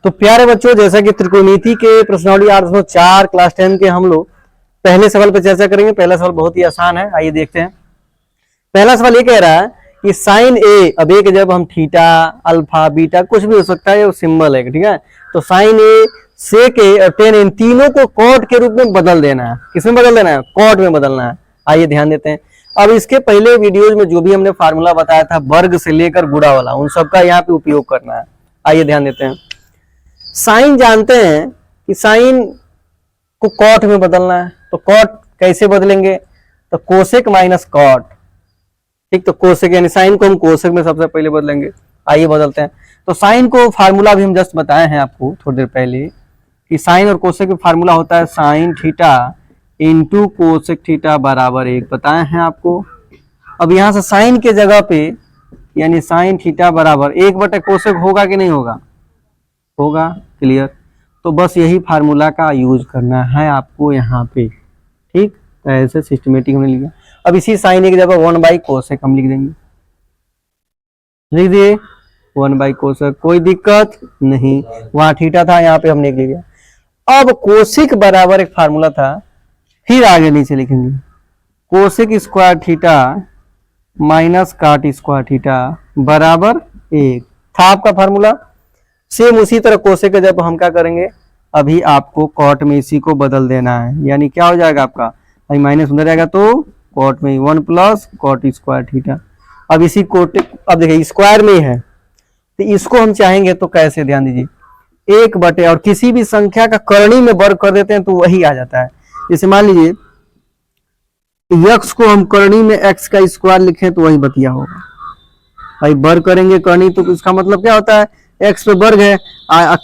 तो प्यारे बच्चों, जैसा कि त्रिकोणमिति के प्रश्नावली 804 क्लास 10 के हम लोग पहले सवाल पर चर्चा करेंगे। पहला सवाल बहुत ही आसान है, आइए देखते हैं। पहला सवाल ये कह रहा है कि साइन ए, अब एक जब हम थीटा, अल्फा, बीटा कुछ भी हो सकता है, वो सिंबल है, ठीक है। तो साइन ए, सेक ए और टेन, इन तीनों को कॉट के रूप में बदल देना है। किसमें बदल देना है? कॉट में बदलना है। आइए ध्यान देते हैं। अब इसके पहले वीडियोज में जो भी हमने फार्मूला बताया था वर्ग से लेकर गुणा वाला, उन सबका यहाँ पे उपयोग करना है। आइए ध्यान देते हैं। साइन जानते हैं कि साइन को कॉट में बदलना है, तो कॉट कैसे बदलेंगे? तो कोसेक माइनस कॉट, ठीक। तो कोसेक यानी साइन को हम कोसेक में सबसे पहले बदलेंगे। आइए बदलते हैं। तो साइन को फार्मूला भी हम जस्ट बताए हैं आपको थोड़ी देर पहले कि साइन और कोसेक का फार्मूला होता है sine theta into cosec theta बराबर 1, बताए हैं आपको। अब यहां से साइन के जगह पे यानी साइन थीटा बराबर 1 कोसेक होगा कि नहीं होगा? होगा। क्लियर। तो बस यही फार्मूला का यूज करना है आपको यहाँ पे, ठीक। तो ऐसे सिस्टमेटिक हमने लिखा। अब इसी साइन की जगह 1/कोसेक हम लिख देंगे। लिख दिए 1/कोसेक, कोई दिक्कत नहीं। वहां थीटा था, यहाँ पे हमने लिख लिया। अब कोसेक बराबर एक फार्मूला था, फिर आगे नीचे लिखेंगे कोसेक स्क्वायर थीटा माइनस काट स्क्वायर थीटा बराबर 1 था आपका फार्मूला। सेम उसी तरह कोसेक का जब हम क्या करेंगे, अभी आपको कॉट में इसी को बदल देना है। यानी क्या हो जाएगा आपका, अभी माइनस अंदर जाएगा तो कॉट में 1 प्लस कॉट स्क्वायर थीटा। अब इसी कोट, अब देखिए स्क्वायर में है तो इसको हम चाहेंगे तो कैसे, ध्यान दीजिए 1 और किसी भी संख्या का करणी में वर्ग कर देते हैं तो वही आ जाता है। जैसे मान लीजिए x को हम करणी में x का स्क्वायर लिखें तो वही बतिया होगा। भाई वर्ग करेंगे करणी तो इसका मतलब क्या होता है, x पे वर्ग है,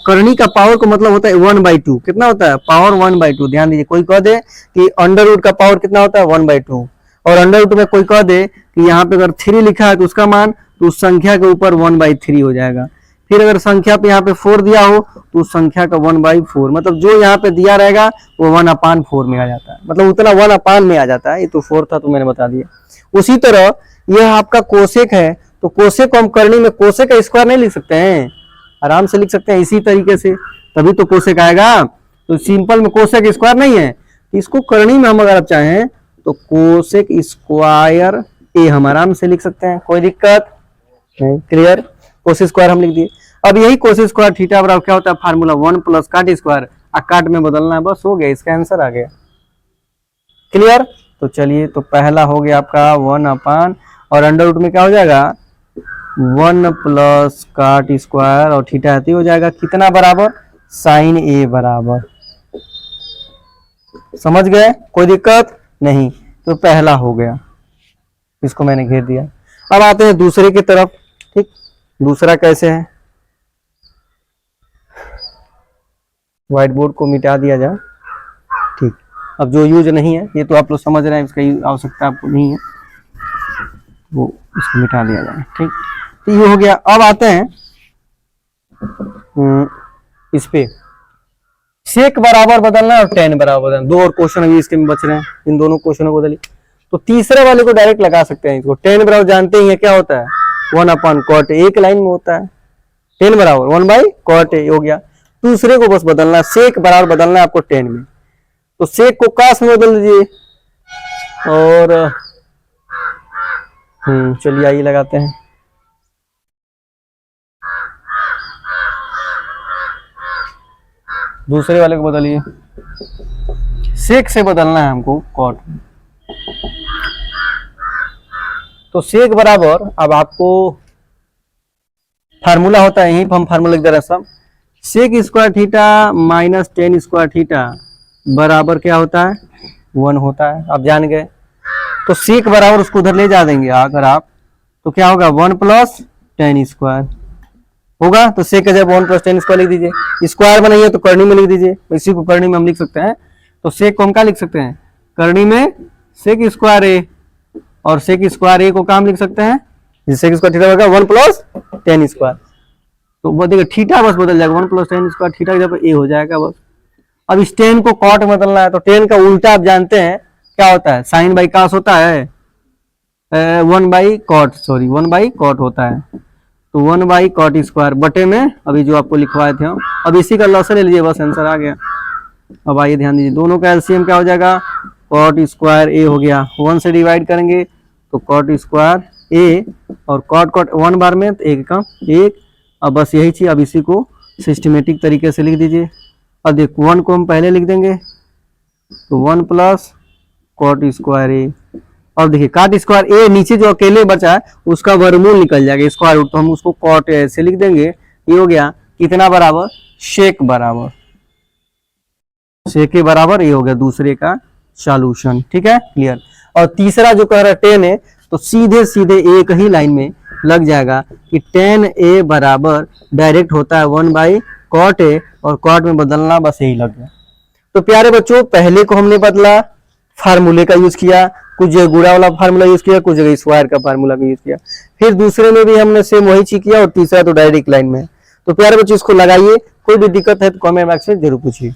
करणी का पावर का मतलब होता है 1/2। कितना होता है? पावर 1/2। ध्यान दीजिए, कोई कह दे कि अंडर रूट का पावर कितना होता है 1/2, और अंडर रूट में कोई कह दे कि यहाँ पे अगर 3 लिखा है तो उसका मान तो उस संख्या के ऊपर 1/3 हो जाएगा। फिर अगर संख्या पे यहाँ पे 4 दिया हो तो उस संख्या का 1/4, मतलब जो यहाँ पे दिया रहेगा वो 1/4 में आ जाता है, मतलब उतना 1/, में आ जाता है। ये तो 4 था तो मैंने बता दिया। उसी तरह यह आपका कोसेक है, तो कोसेक को हम करणी में कोसेक का स्क्वायर नहीं लिख सकते हैं, आराम से लिख सकते हैं इसी तरीके से, तभी तो कोसेक आएगा। तो सिंपल में कोसेक स्क्वायर नहीं है, इसको करणी में हम अगर आप चाहें तो कोसेक स्क्वायर ए हम आराम से लिख सकते हैं, कोई दिक्कत नहीं। क्लियर। कोसेक स्क्वायर हम लिख दिए। अब यही कोसेक स्क्वायर थीटा बराबर क्या होता है फार्मूला 1 प्लस काट स्क्वायर, काट में बदलना है, बस हो गया, इसका आंसर आ गया। क्लियर। तो चलिए, तो पहला हो गया आपका 1/, और अंडर रूट में क्या हो जाएगा 1 प्लस काट स्क्वायर और थीटा हो जाएगा कितना बराबर, साइन ए बराबर। समझ गए? कोई दिक्कत नहीं। तो पहला हो गया, इसको मैंने घेर दिया। अब आते हैं दूसरे की तरफ, ठीक। दूसरा कैसे है, व्हाइट बोर्ड को मिटा दिया जाए, ठीक। अब जो यूज नहीं है ये तो आप लोग समझ रहे हैं, इसका आवश्यकता आपको नहीं है, वो इसको मिटा दिया जाए, ठीक। तो ये हो गया। अब आते हैं इस पे सेक बराबर बदलना और टेन बराबर बदलना। 2 और क्वेश्चन अभी इसके में बच रहे हैं, इन दोनों क्वेश्चनों को बदलिए। तो तीसरे वाले को डायरेक्ट लगा सकते हैं। इसको टेन बराबर जानते ही है क्या होता है 1/cot, एक लाइन में होता है। टेन बराबर 1/cot हो गया। दूसरे को बस बदलना, सेक बराबर बदलना है आपको टेन में, तो सेक को कास में बदल दीजिए। और चलिए आइए लगाते हैं। दूसरे वाले को बदलिए, सेक से बदलना है हमको कॉट। तो सेक बराबर, अब आपको फार्मूला होता है, यही हम फार्मूला लिख दे रहे हैं सब। Sec square theta minus ten square theta बराबर क्या होता है 1 होता है। आप जान गए। तो सेक बराबर उसको उधर ले जा देंगे अगर आप, तो क्या होगा 1 प्लस टेन स्क्वायर होगा। तो सेक का जब 1 प्लस टेन स्क्वायर लिख दीजिए, स्क्वायर में नहीं है तो करनी में लिख दीजिए। इसी को करनी में हम लिख सकते हैं। तो सेक को हम क्या लिख सकते हैं, करनी में सेक स्क्वायर ए, और सेक स्क्वायर ए को काम लिख सकते हैं, सेक स्क्वायर थीटा होगा 1 प्लस टेन स्क्वायर। तो वो देखिए थीटा बस बदल जाएगा, 1 प्लस टेन स्क्वायर थीटा जब ए हो जाएगा बस। अब इस टेन को कॉट में बदलना है, तो टेन का उल्टा आप जानते हैं क्या होता है, साइन बाई कास होता है, 1/cot, सॉरी 1/cot होता है। तो 1/cot² बटे में अभी जो आपको लिखवाए थे हम, अब इसी का लॉस ले लीजिए, बस आंसर आ गया। अब आइए ध्यान दीजिए, दोनों का एलसीएम क्या हो जाएगा, cot² हो गया, 1 से डिवाइड करेंगे तो cot² और cot 1 बार में तो 1 का 1। अब बस यही चीज, अब इसी को सिस्टमेटिक तरीके से लिख दीजिए। अब देखो 1 को हम पहले लिख देंगे तो 1 प्लस cot², और देखिए cot² नीचे जो अकेले बचा है उसका वर्गमूल निकल जाएगा, स्क्वायर रूट, तो हम उसको cot ऐसे लिख देंगे। ये हो गया कितना बराबर, शेक बराबर, शेक के बराबर, ये हो गया दूसरे का सॉल्यूशन। ठीक है, क्लियर। और तीसरा जो कह रहा है 10 है, तो सीधे सीधे एक ही लाइन में लग जाएगा कि 10a बराबर डायरेक्ट होता है 1/cot A, और cot में बदलना बस यही लग गया। तो प्यारे बच्चों, पहले को हमने बदला, फार्मूले का यूज किया, कुछ जगह गुणा वाला फार्मूला यूज किया, कुछ जगह स्क्वायर का फार्मूला भी यूज किया, फिर दूसरे में भी हमने सेम वही चीज किया, और तीसरा तो डायरेक्ट लाइन में। तो प्यारे बच्चों इसको लगाइए, कोई भी दिक्कत है तो कमेंट बॉक्स में जरूर पूछिए।